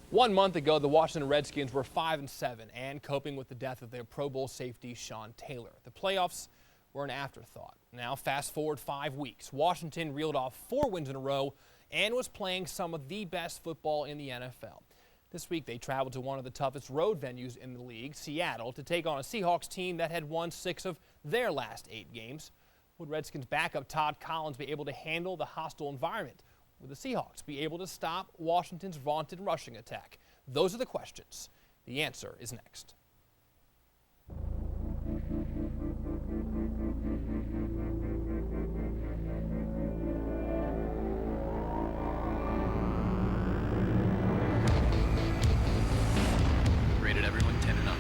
1 month ago, the Washington Redskins were 5-7 and coping with the death of their Pro Bowl safety, Sean Taylor. The playoffs were an afterthought. Now, fast forward 5 weeks. Washington reeled off 4 wins in a row and was playing some of the best football in the NFL. This week, they traveled to one of the toughest road venues in the league, Seattle, to take on a Seahawks team that had won 6 of their last 8 games. Would Redskins backup Todd Collins be able to handle the hostile environment? Will the Seahawks be able to stop Washington's vaunted rushing attack? Those are the questions. The answer is next. Rated everyone 10 and up.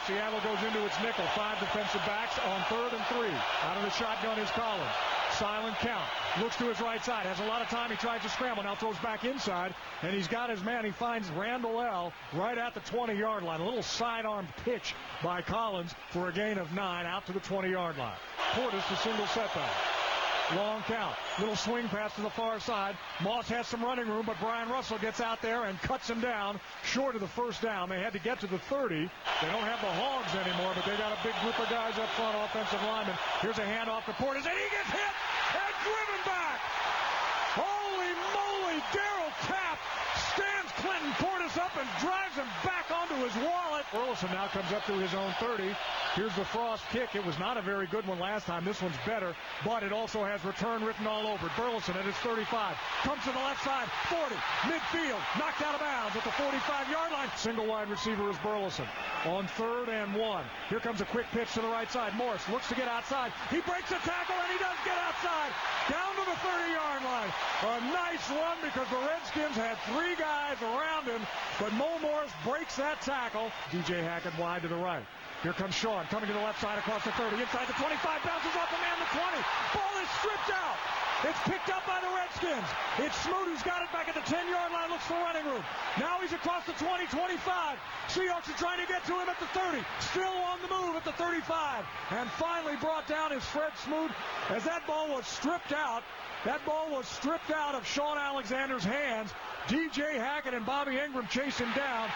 Seattle goes into its nickel. 5 defensive backs on 3rd and 3. Out of the shotgun is Collins. Silent count. Looks to his right side. Has a lot of time. He tries to scramble. Now throws back inside. And he's got his man. He finds Randall L. right at the 20-yard line. A little sidearm pitch by Collins for a gain of 9 out to the 20-yard line. Portis the single setback. Long count. Little swing pass to the far side. Moss has some running room, but Brian Russell gets out there and cuts him down short of the first down. They had to get to the 30. They don't have the Hogs anymore, but they got a big group of guys up front, offensive linemen. Here's a handoff to Portis, and he gets hit and driven back. Holy moly, Darryl Tapp stands Clinton Portis up and drives him back onto his wallet. Burleson now comes up to his own 30. Here's the Frost kick. It was not a very good one last time. This one's better, but it also has return written all over it. Burleson at his 35. Comes to the left side. 40. Midfield. Knocked out of bounds at the 45-yard line. Single wide receiver is Burleson. On 3rd and 1. Here comes a quick pitch to the right side. Morris looks to get outside. He breaks a tackle, and he does get outside. Down to the 30-yard line. A nice run because the Redskins had 3 guys around him, but Mo Morris breaks that tackle. DJ Hackett wide to the right. Here comes Sean coming to the left side across the 30, inside the 25, bounces off the man the 20. Ball is stripped out. It's picked up by the Redskins. It's Smoot who's got it back at the 10-yard line, looks for running room. Now he's across the 20, 25. Seahawks are trying to get to him at the 30. Still on the move at the 35. And finally brought down is Fred Smoot as that ball was stripped out. That ball was stripped out of Sean Alexander's hands. DJ Hackett and Bobby Ingram chase him down.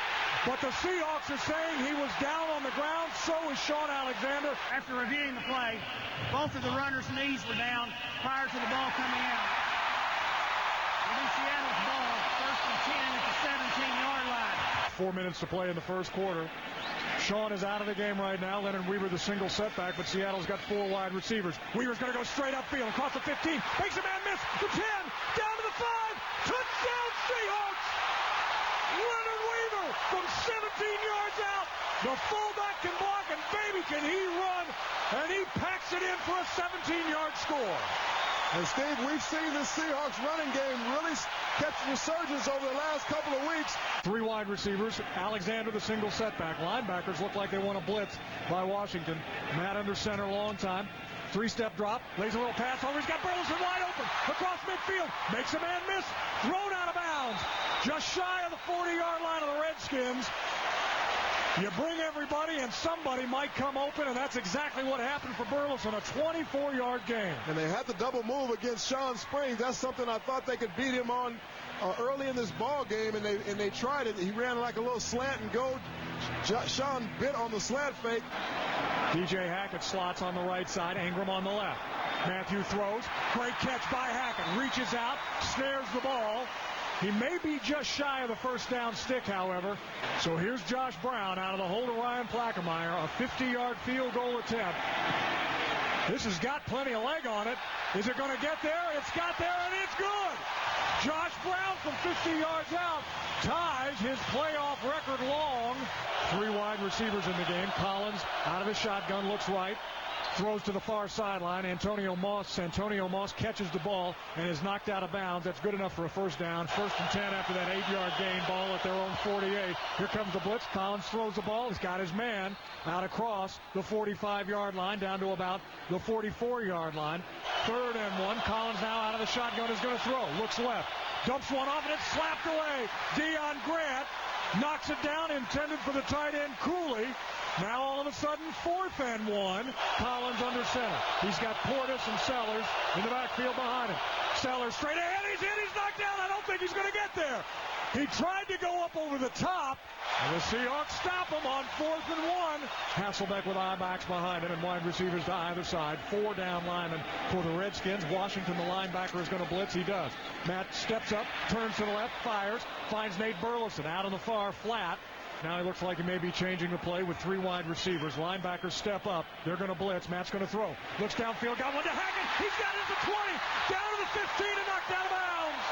But the Seahawks are saying he was down on the ground. So is Sean Alexander. After reviewing the play, both of the runners' knees were down prior to the ball coming out. It'll be Seattle's ball, 1st and 10 at the 17-yard line. 4 minutes to play in the first quarter. Sean is out of the game right now. Leonard Weaver the single setback, but Seattle's got 4 wide receivers. Weaver's going to go straight upfield, across the 15, makes a man miss, the 10, down to the 5, touchdown Seahawks! Leonard Weaver from 17 yards out. The fullback can block, and baby can he run, and he packs it in for a 17-yard score. And Steve, we've seen this Seahawks running game really catch resurgence over the last couple of weeks. 3 wide receivers. Alexander the single setback. Linebackers look like they want a blitz by Washington. Matt under center, long time. 3-step drop. Lays a little pass over. He's got Burleson wide open. Across midfield. Makes a man miss. Thrown out of bounds. Just shy of the 40-yard line of the Redskins. You bring everybody, and somebody might come open, and that's exactly what happened for Burleson, a 24-yard gain. And they had the double move against Sean Springs. That's something I thought they could beat him on early in this ball game, and they tried it. He ran like a little slant and go. Sean bit on the slant fake. DJ Hackett slots on the right side, Ingram on the left. Matthew throws. Great catch by Hackett. Reaches out, snares the ball. He may be just shy of the first down stick, however. So here's Josh Brown out of the hold of Ryan Plackemeyer, a 50-yard field goal attempt. This has got plenty of leg on it. Is it going to get there? It's got there, and it's good. Josh Brown from 50 yards out ties his playoff record long. 3 wide receivers in the game. Collins out of his shotgun, looks right. Throws to the far sideline. Antonio Moss catches the ball and is knocked out of bounds. That's good enough for a first down. 1st and 10 after that 8-yard gain. Ball at their own 48. Here comes the blitz. Collins throws the ball. He's got his man out across the 45-yard line down to about the 44-yard line. 3rd and 1. Collins now out of the shotgun is going to throw. Looks left. Dumps one off and it's slapped away. Deion Grant knocks it down, intended for the tight end Cooley. Now all of a sudden, 4th and 1. Collins under center. He's got Portis and Sellers in the backfield behind him. Sellers straight ahead. He's in. He's knocked down. I don't think he's going to get there. He tried to go up over the top, and the Seahawks stop him on 4th and 1. Hasselbeck with eye backs behind him and wide receivers to either side. 4 down linemen for the Redskins. Washington, the linebacker, is going to blitz. He does. Matt steps up, turns to the left, fires, finds Nate Burleson out on the far flat. Now he looks like he may be changing the play with 3 wide receivers. Linebackers step up. They're going to blitz. Matt's going to throw. Looks downfield. Got one to Hackett. He's got it at the 20. Down to the 15 and knocked out of bounds.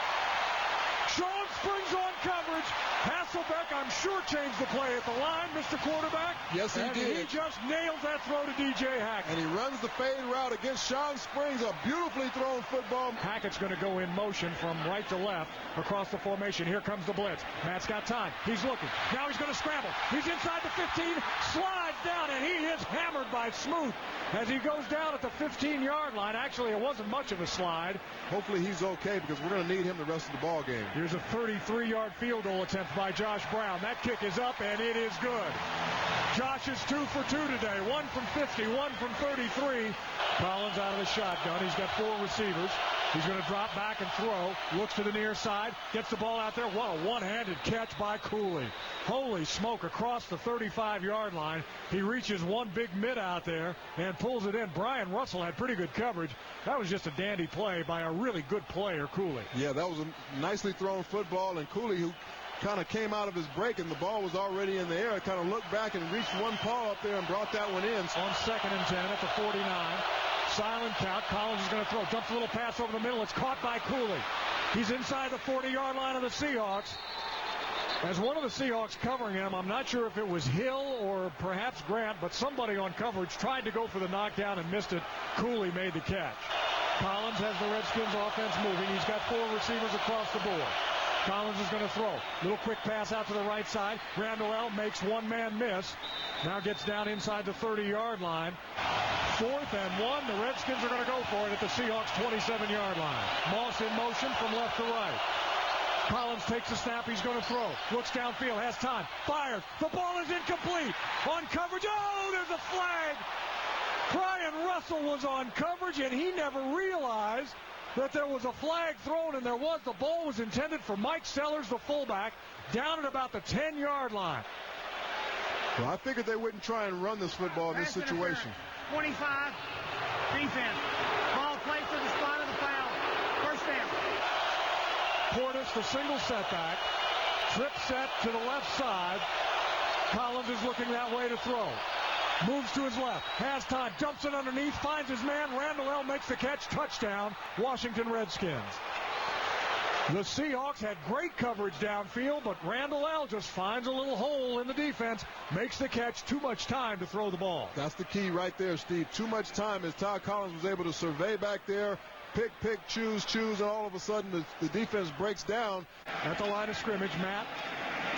Sean Springs on coverage. Hasselbeck, I'm sure, changed the play at the line, Mr. Quarterback. Yes, he did. He just nails that throw to DJ Hackett. And he runs the fade route against Sean Springs. A beautifully thrown football. Hackett's going to go in motion from right to left across the formation. Here comes the blitz. Matt's got time. He's looking. Now he's going to scramble. He's inside the 15, slides down, and he is hammered by Smoot as he goes down at the 15-yard line. Actually, it wasn't much of a slide. Hopefully he's okay because we're going to need him the rest of the ball game. Here's a 33-yard field goal attempt by Josh Brown. That kick is up, and it is good. Josh is 2 for 2 today. 1 from 50, 1 from 33. Collins out of the shotgun. He's got 4 receivers. He's going to drop back and throw. Looks to the near side. Gets the ball out there. What a one-handed catch by Cooley. Holy smoke, across the 35-yard line. He reaches one big mid out there and pulls it in. Brian Russell had pretty good coverage. That was just a dandy play by a really good player, Cooley. Yeah, that was a nicely thrown football, and Cooley, who kind of came out of his break and the ball was already in the air, kind of looked back and reached one paw up there and brought that one in. On 2nd and 10 at the 49. Silent count. Collins is going to throw. Dumps a little pass over the middle. It's caught by Cooley. He's inside the 40-yard line of the Seahawks. As one of the Seahawks covering him, I'm not sure if it was Hill or perhaps Grant, but somebody on coverage tried to go for the knockdown and missed it. Cooley made the catch. Collins has the Redskins offense moving. He's got 4 receivers across the board. Collins is going to throw. Little quick pass out to the right side. Randall L. makes one man miss. Now gets down inside the 30-yard line. 4th and 1. The Redskins are going to go for it at the Seahawks 27-yard line. Moss in motion from left to right. Collins takes the snap. He's going to throw. Looks downfield. Has time. Fires. The ball is incomplete. On coverage. Oh, there's a flag. Brian Russell was on coverage, and he never realized that there was a flag thrown, and there was. The ball was intended for Mike Sellers, the fullback, down at about the 10-yard line. Well, I figured they wouldn't try and run this football in this situation. 25, defense. Ball played to the spot of the foul. First down. Portis, the single setback. Trip set to the left side. Collins is looking that way to throw. Moves to his left. Has time. Jumps it underneath. Finds his man. Randall L. makes the catch. Touchdown. Washington Redskins. The Seahawks had great coverage downfield, but Randall L. just finds a little hole in the defense. Makes the catch. Too much time to throw the ball. That's the key right there, Steve. Too much time as Todd Collins was able to survey back there. Pick, choose, and all of a sudden the defense breaks down. At the line of scrimmage, Matt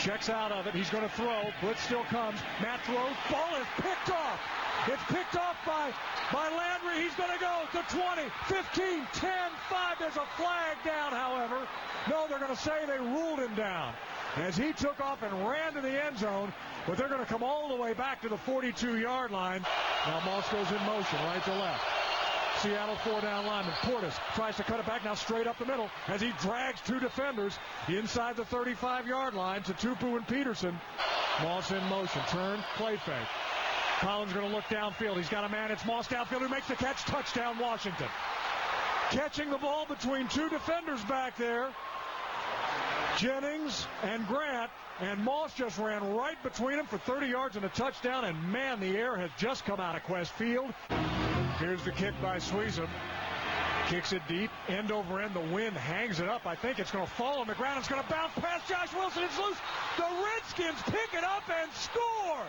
checks out of it. He's going to throw. Blitz still comes. Matt throws. Ball is picked off. It's picked off by Landry. He's going to go to 20, 15, 10, 5. There's a flag down, however. No, they're going to say they ruled him down as he took off and ran to the end zone, but they're going to come all the way back to the 42-yard line. Now Moss goes in motion, right to left. Seattle 4-down lineman. Portis tries to cut it back now straight up the middle as he drags 2 defenders inside the 35-yard line to Tupu and Peterson. Moss in motion. Turn, play fake. Collins going to look downfield. He's got a man. It's Moss downfield who makes the catch. Touchdown, Washington. Catching the ball between 2 defenders back there. Jennings and Grant. And Moss just ran right between them for 30 yards and a touchdown. And, man, the air has just come out of Quest Field. Here's the kick by Sweezum. Kicks it deep, end over end. The wind hangs it up. I think it's going to fall on the ground. It's going to bounce past Josh Wilson. It's loose. The Redskins pick it up and score.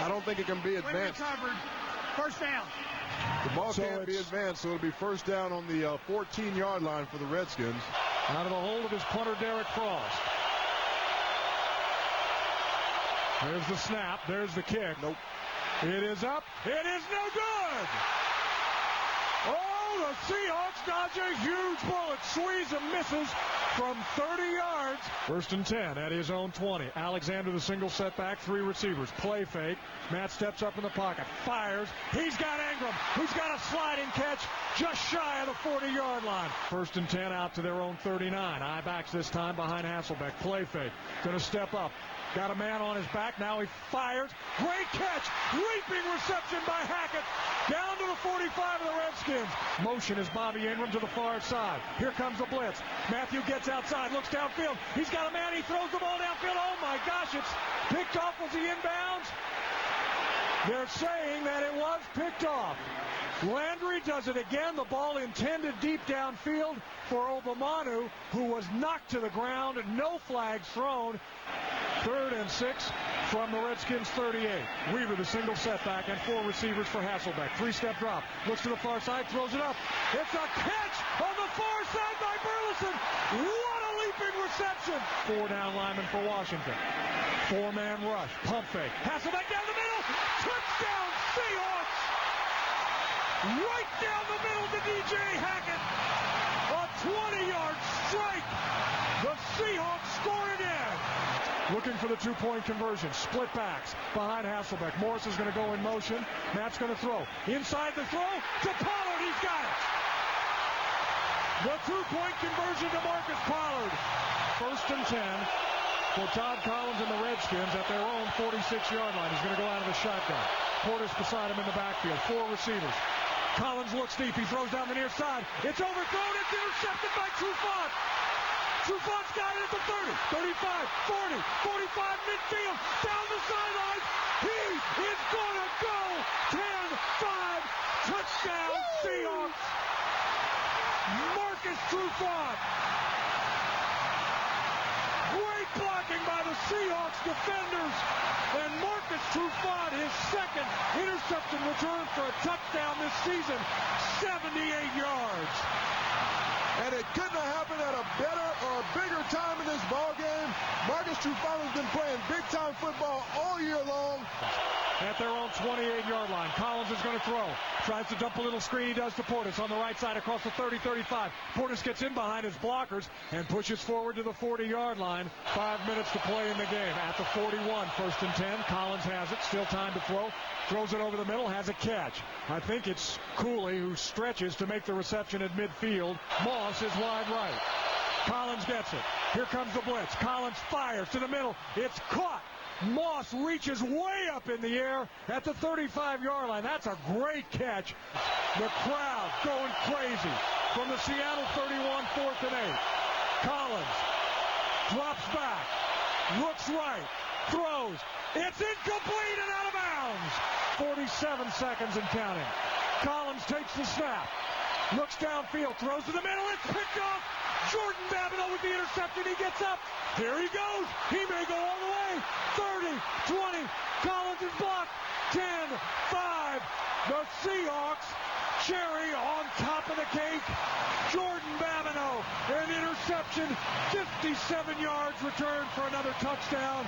I don't think it can be advanced. Recovered. First down. The ball can't be advanced, so it'll be first down on the 14-yard line for the Redskins. Out of the hold of his punter, Derek Frost. There's the snap. There's the kick. Nope. It is up. It is no good. Oh, the Seahawks Seahawks dodge a huge bullet. Sweeza misses from 30 yards. 1st and 10 at his own 20. Alexander the single setback, 3 receivers. Play fake. Matt steps up in the pocket. Fires. He's got Ingram, who's got a sliding catch just shy of the 40-yard line. 1st and 10 out to their own 39. I-backs this time behind Hasselbeck. Play fake. Going to step up. Got a man on his back. Now he fires. Great catch. Leaping reception by Hackett. Down to the 45 of the Redskins. Motion is Bobby Ingram to the far side. Here comes the blitz. Matthew gets outside. Looks downfield. He's got a man. He throws the ball downfield. Oh, my gosh. It's picked off. Was he inbounds? They're saying that it was picked off. Landry does it again. The ball intended deep downfield for Obamanu, who was knocked to the ground and no flags thrown. 3rd and 6 from the Redskins 38. Weaver, the single setback, and 4 receivers for Hasselbeck. 3-step drop. Looks to the far side, throws it up. It's a catch on the far side by Burleson. What a leaping reception. 4 down linemen for Washington. 4-man rush. Pump fake. Hasselbeck down the middle. Touchdown Seahawks. Right down the middle to DJ Hackett. A 20-yard strike. The Seahawks score again. Looking for the 2-point conversion. Split backs behind Hasselbeck. Morris is going to go in motion. Matt's going to throw. Inside the throw to Pollard. He's got it. The 2-point conversion to Marcus Pollard. 1st and 10 for Todd Collins and the Redskins at their own 46-yard line. He's going to go out of the shotgun. Portis beside him in the backfield. 4 receivers. Collins looks deep. He throws down the near side. It's overthrown. It's intercepted by Trufant. Trufont's got it at the 30, 35, 40, 45, midfield, down the sidelines. He is going to go 10-5, touchdown Seahawks. Marcus Trufant. Great blocking by the Seahawks defenders. And Marcus Trufant, his 2nd interception return for a touchdown this season, 78 yards. And it couldn't have happened at a better or a bigger time in this ball game. Marcus Trufant has been playing big-time football all year long. At their own 28-yard line, Collins is going to throw. Tries to dump a little screen. He does to Portis on the right side across the 30-35. Portis gets in behind his blockers and pushes forward to the 40-yard line. 5 minutes to play in the game. At the 41, 1st and 10. Collins has it. Still time to throw. Throws it over the middle. Has a catch. I think it's Cooley who stretches to make the reception at midfield. Moss is wide right. Collins gets it. Here comes the blitz. Collins fires to the middle. It's caught. Moss reaches way up in the air at the 35-yard line. That's a great catch. The crowd going crazy from the Seattle 31, 4th and 8. Collins drops back, looks right, throws. It's incomplete and out of bounds. 47 seconds and counting. Collins takes the snap, looks downfield, throws to the middle. It's picked off. Jordan Babineau with the interception. He gets up. Here he goes. He may go all the way. 30, 20. Collins is blocked. 10, 5. The Seahawks, cherry on top of the cake. Jordan Babineau, an interception. 57 yards returned for another touchdown.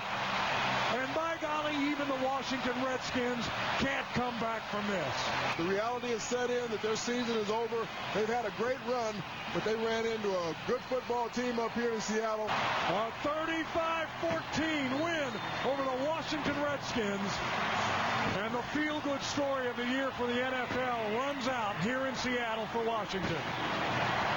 And by golly, even the Washington Redskins can't come back from this. The reality is set in that their season is over. They've had a great run, but they ran into a good football team up here in Seattle. A 35-14 win over the Washington Redskins. And the feel-good story of the year for the NFL runs out here in Seattle for Washington.